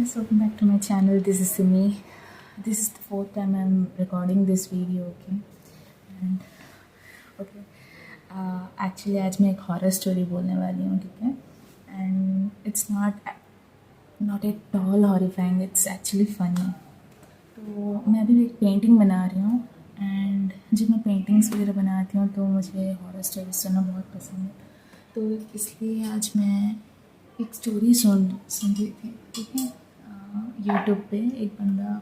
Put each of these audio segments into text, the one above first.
guys, welcome back to my channel. This is Simi. This is the fourth time I'm recording this video. And okay, actually आज मैं एक horror story बोलने वाली हूँ, ठीक है. And it's not at all horrifying, it's actually funny. तो मैं अभी एक पेंटिंग बना रही हूँ एंड जब मैं पेंटिंग्स वगैरह बनाती हूँ तो मुझे हॉरर स्टोरी सुनना बहुत पसंद है. तो इसलिए आज मैं एक स्टोरी सुन रही थी, ठीक है. यूट्यूब पे एक बंदा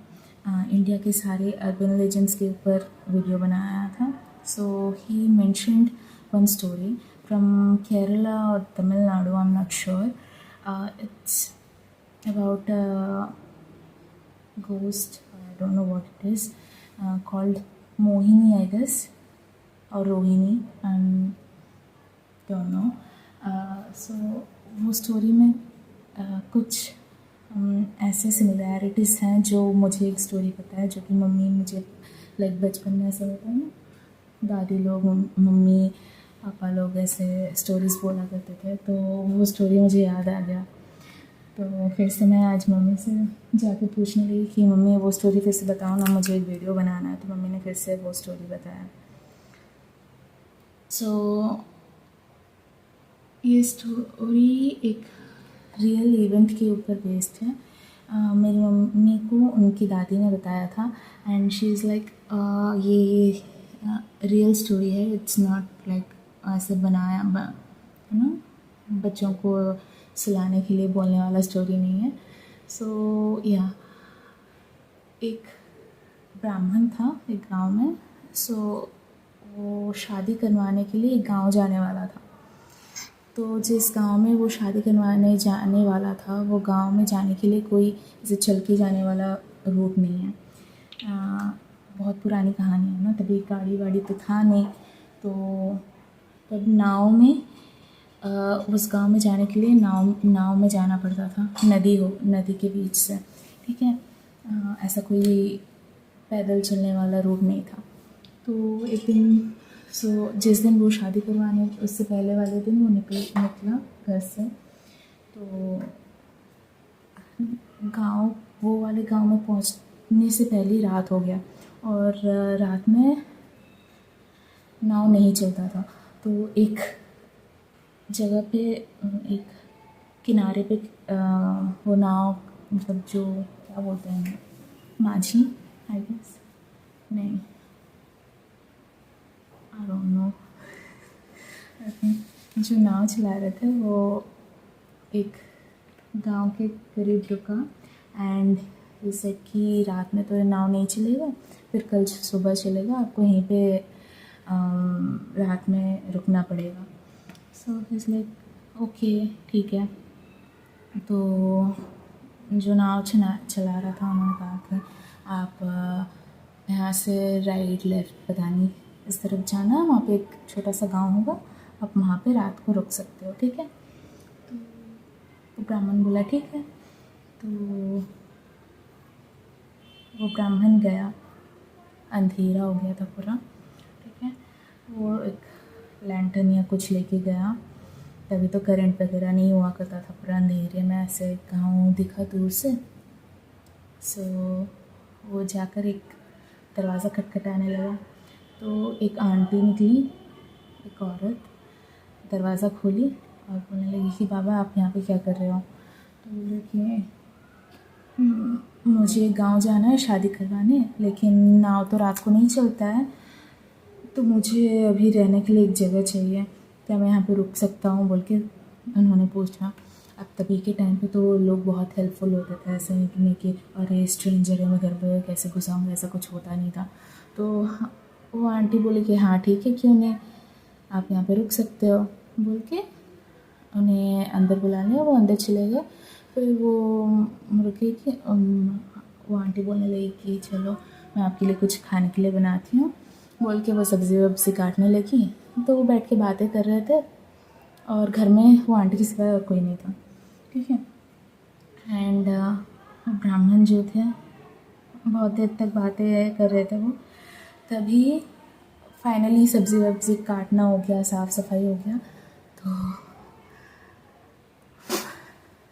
इंडिया के सारे अर्बन लेजेंड्स के ऊपर वीडियो बनाया था. So he mentioned one story from Kerala और Tamil Nadu, I am not sure. It's about ghost, I don't know what it is, called Mohini, I guess, or Rohini, I don't know. So वो story में कुछ ऐसे similarities हैं जो मुझे एक story पता है, जो कि मम्मी मुझे लाइक बचपन में ऐसा होता है ना, दादी लोग मम्मी पापा लोग ऐसे स्टोरीज़ बोला करते थे. तो वो स्टोरी मुझे याद आ गया. तो फिर से मैं आज मम्मी से जाके पूछने लगी कि मम्मी वो स्टोरी फिर से बताओ ना, मुझे एक वीडियो बनाना है. तो मम्मी ने फिर से वो स्टोरी बताया. सो ये स्टोरी एक रियल इवेंट के ऊपर बेस्ड है. मेरी मम्मी को उनकी दादी ने बताया था एंड शी इज़ लाइक ये रियल स्टोरी है, इट्स नॉट लाइक ऐसे बनाया है ना, बच्चों को सुलाने के लिए बोलने वाला स्टोरी नहीं है. सो या एक ब्राह्मण था एक गांव में. सो वो शादी करवाने के लिए एक गांव जाने वाला था. तो जिस गांव में वो शादी करवाने जाने वाला था, वो गांव में जाने के लिए कोई जैसे चल के जाने वाला रूट नहीं है. बहुत पुरानी कहानी है ना, तभी गाड़ी वाड़ी तो था नहीं. तो तब नाव में उस गांव में जाने के लिए नाव में जाना पड़ता था, नदी के बीच से, ठीक है. ऐसा कोई पैदल चलने वाला रूट नहीं था. तो एक दिन जिस दिन वो शादी करवाने उससे पहले वाले दिन वो निकला घर से. तो वो वाले गांव में पहुंचने से पहले रात हो गया और रात में नाव नहीं चलता था. तो एक जगह पे एक किनारे पे वो नाव, मतलब जो क्या बोलते हैं, माझी आई गेस, नहीं आई डोंट नो, जो नाव चला रहे थे वो एक गांव के करीब रुका एंड ये सेड कि रात में तो नाव नहीं चलेगा, फिर कल सुबह चलेगा, आपको यहीं पे रात में रुकना पड़ेगा. सो इज़ लाइक ओके ठीक है. तो जो नाव चला रहा था उन्होंने कहा कि आप यहाँ से राइट लेफ़्ट पता नहीं इस तरफ जाना, वहाँ पे एक छोटा सा गांव होगा, आप वहाँ पे रात को रुक सकते हो, ठीक है. तो ब्राह्मण बोला ठीक है. तो वो ब्राह्मण गया, अंधेरा हो गया था पूरा, ठीक है. वो एक लैंटर्न या कुछ लेके गया, तभी तो करंट वगैरह नहीं हुआ करता था, पूरा अंधेरे में ऐसे गाँव दिखा दूर से. सो वो जाकर एक दरवाज़ा खटखटाने लगा. तो एक आंटी निकली, एक औरत दरवाज़ा खोली और बोलने लगी कि बाबा आप यहाँ पे क्या कर रहे हो. तो बोले कि मुझे गांव जाना है शादी करवाने, लेकिन नाव तो रात को नहीं चलता है, तो मुझे अभी रहने के लिए एक जगह चाहिए, क्या मैं यहाँ पे रुक सकता हूँ, बोल के उन्होंने पूछा. अब तभी के टाइम पे तो लोग बहुत हेल्पफुल होते थे, ऐसे नहीं कि अरे स्ट्रेंजर है मैं घर पे कैसे घुसाऊँगा, ऐसा कुछ होता नहीं था. तो वो आंटी बोली कि हाँ ठीक है, क्यों नहीं, आप यहाँ पे रुक सकते हो, बोल के उन्हें अंदर बुला लिया. वो अंदर चले गए. फिर वो रुके कि वो आंटी बोलने लगी कि चलो मैं आपके लिए कुछ खाने के लिए बनाती हूँ, बोल के वो सब्ज़ी काटने लगी. तो वो बैठ के बातें कर रहे थे और घर में वो आंटी के सिवाय और कोई नहीं था, ठीक है. एंड ब्राह्मण जो थे बहुत देर तक बातें कर रहे थे वो. तभी फाइनली सब्ज़ी काटना हो गया, साफ़ सफाई हो गया. तो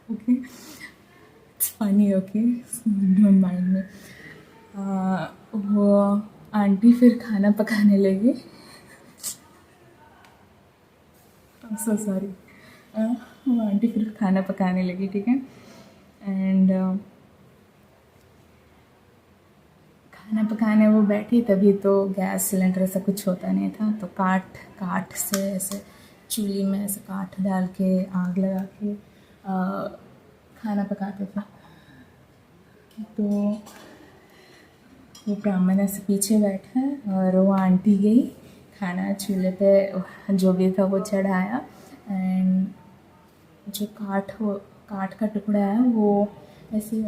okay it's funny, okay, don't mind मी। वो आंटी फिर खाना पकाने लगी। So sorry. वो आंटी फिर खाना पकाने लगी, ठीक है। एंड खाना पकाने वो बैठी, तभी तो गैस सिलेंडर ऐसा कुछ होता नहीं था, तो काट से ऐसे चूल्हे में ऐसे काट डाल के आग लगा के खाना पकाते थे। तो वो ब्राह्मण ऐसे पीछे बैठा है और वो आंटी गई, खाना चूल्हे पे जो भी था वो चढ़ाया। एंड जो काठ का टुकड़ा है वो ऐसे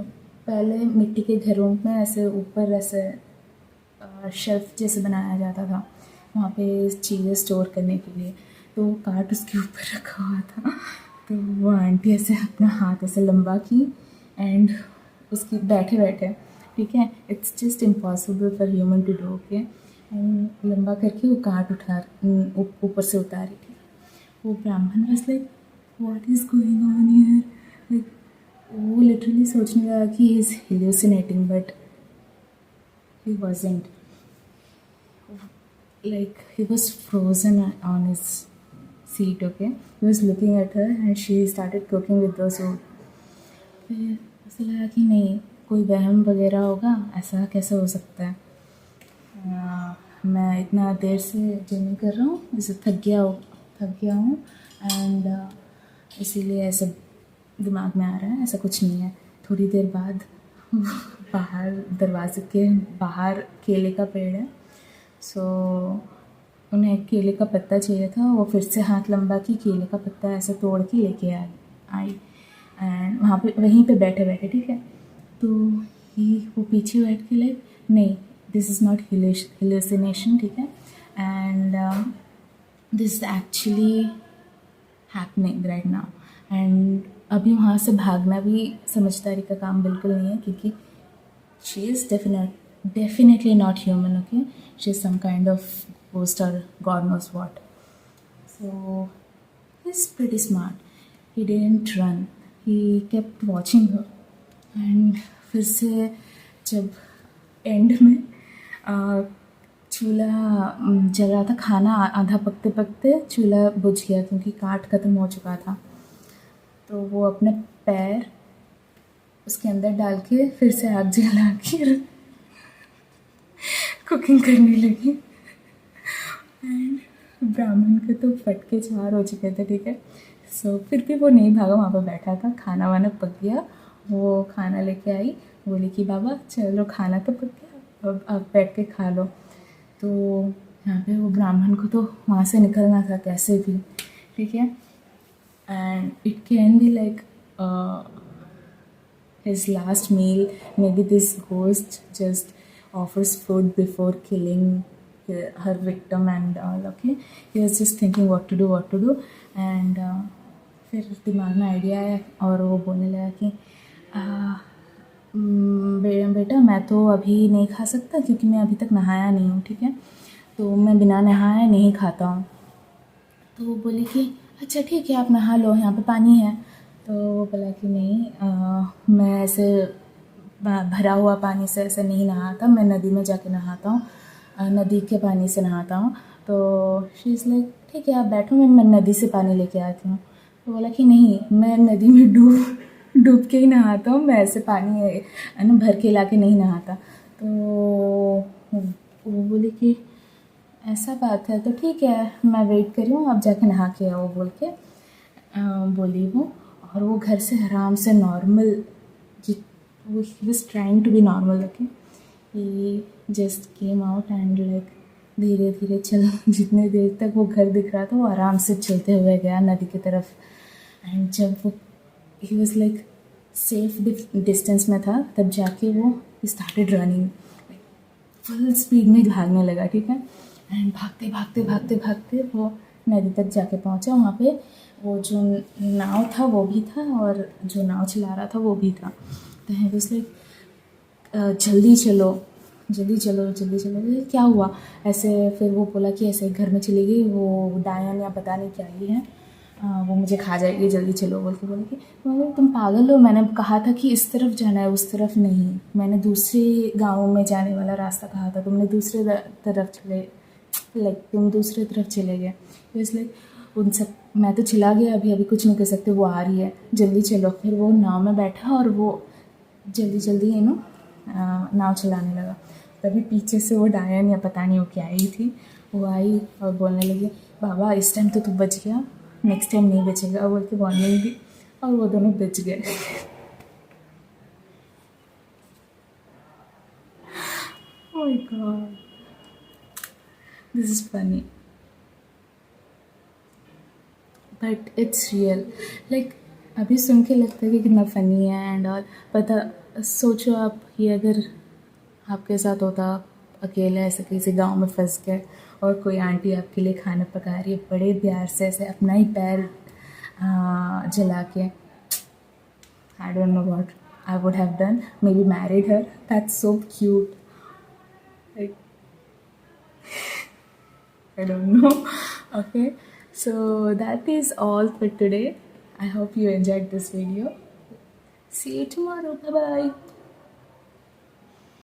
पहले मिट्टी के घरों में ऐसे ऊपर ऐसे शेल्फ जैसे बनाया जाता था, वहाँ पे चीज़ें स्टोर करने के लिए, तो वो काठ उसके ऊपर रखा हुआ था। तो वो आंटी ऐसे अपना हाथ ऐसे लंबा की एंड उसकी बैठे बैठे, ठीक है, it's just impossible for human to do, okay, and लंबा करके वो काठ ऊपर से उतारी, ठीक है। वो Brahmin was like what is going on here, like वो लिटरली सोचने लगा कि he is hallucinating, but he wasn't. Like he was frozen on his seat, okay. He was looking at her and she started cooking with those wood. फिर उसे लगा कि नहीं, कोई वहम वगैरह होगा, ऐसा कैसे हो सकता है। मैं इतना देर से जर्नी कर रहा हूँ, जैसे थक गया हूँ एंड इसीलिए ऐसा दिमाग में आ रहा है, ऐसा कुछ नहीं है। थोड़ी देर बाद बाहर दरवाजे के बाहर केले का पेड़ है, सो उन्हें एक केले का पत्ता चाहिए था। वो फिर से हाथ लंबा की केले का पत्ता ऐसे तोड़ के लेके आई एंड वहाँ पे वहीं पे बैठे, ठीक है। तो वो पीछे बैठ के लाइक नहीं, दिस इज़ नॉट हेलुसिनेशन, ठीक है, and this is actually happening right now. And अभी वहाँ से भागना भी समझदारी का काम बिल्कुल नहीं है, क्योंकि she is definitely not human, okay, she's some kind of ghost or god knows what. So he's pretty smart, he didn't run, he kept watching her and फिर से जब एंड में चूल्हा जल रहा था, खाना आधा पकते पकते चूल्हा बुझ गया क्योंकि काठ ख़त्म हो चुका था। तो वो अपने पैर उसके अंदर डाल के फिर से आग जला के कुकिंग करने लगी। एंड ब्राह्मण के तो फटके 4 हो चुके थे, ठीक है। सो फिर भी वो नहीं भागा, वहाँ पर बैठा था, खाना वाना पक गया, वो खाना लेके आई, बोली कि बाबा चलो खाना तो पक गया, अब बैठ के खा लो। तो यहाँ पे वो ब्राह्मण को तो वहाँ से निकलना था कैसे भी, ठीक है। And it can be like his last meal, maybe this ghost just offers food before killing her victim and all, okay. He was just thinking what to do and फिर दिमाग में आइडिया आया और वो बोलने लगा कि बेटा मैं तो अभी नहीं खा सकता क्योंकि मैं अभी तक नहाया नहीं हूँ, ठीक है, तो मैं बिना नहाए नहीं खाता हूँ। तो वो बोली कि अच्छा ठीक है आप नहा लो, यहाँ पे पानी है। तो वो बोला कि नहीं, मैं ऐसे भरा हुआ पानी से ऐसे नहीं नहाता, मैं नदी में जाके नहाता हूँ, नदी के पानी से नहाता हूँ। तो शी इज़ लाइक ठीक है आप बैठो, मैं नदी से पानी लेके आती हूँ। तो बोला कि नहीं, मैं नदी में डूब के ही नहाता हूँ, मैं ऐसे पानी है ना भर के ला के नहीं नहाता। तो वो बोली कि ऐसा बात है तो ठीक है मैं वेट कर रही हूँ, आप जाके नहा के आओ बोल के बोली वो। और वो घर से आराम से नॉर्मल, वो he was trying to be normal, okay, he just came out and like धीरे धीरे चल, जितने देर तक वो घर दिख रहा था वो आराम से चलते हुए गया नदी की तरफ। एंड जब वो he was like safe distance में था तब जाके वो स्टार्टेड रनिंग, फुल स्पीड में भागने लगा, ठीक है। एंड भागते वो नदी तक जाके पहुंचा। वहाँ पे वो जो नाव था वो भी था और जो नाव चला रहा था वो भी था। तो ही वाज लाइक जल्दी चलो, क्या हुआ ऐसे। फिर वो बोला कि ऐसे घर में चली गई वो डायन या पता नहीं क्या ही है, वो मुझे खा जाएगी, जल्दी चलो बोल के बोलेगी। तो मैं बोली तुम पागल हो, मैंने कहा था कि इस तरफ जाना है, उस तरफ नहीं। मैंने दूसरे गाँव में जाने वाला रास्ता कहा था, तुमने दूसरे तरफ चले, लाइक तुम दूसरे तरफ चले गए। इसलिए उन सब, मैं तो चिल्ला गया, अभी अभी कुछ नहीं कर सकते, वो आ रही है, जल्दी चलो। फिर वो नाव में बैठा और वो जल्दी जल्दी नाव चलाने लगा। तभी पीछे से वो डायन या पता नहीं वो क्या आई थी, वो आई और बोलने लगी बाबा इस टाइम तो तू बच गया, नेक्स्ट टाइम नहीं बचेगा बोल के वार्निंग दी, और वो दोनों बच गए। Oh my god, this is funny. But it's real. Like अभी सुन के लगता है कि कितना फ़नी है एंड ऑल। पता, सोचो आप ये अगर आपके साथ होता, आप अकेले ऐसे किसी गांव में फंस गए और कोई आंटी आपके लिए खाना पका रही है बड़े प्यार से, ऐसे अपना ही पैर जला के। I don't know what I would have done, may be married her, that's so cute. Like I don't know. Okay, so that is all for today. I hope you enjoyed this video. See you tomorrow. Bye bye.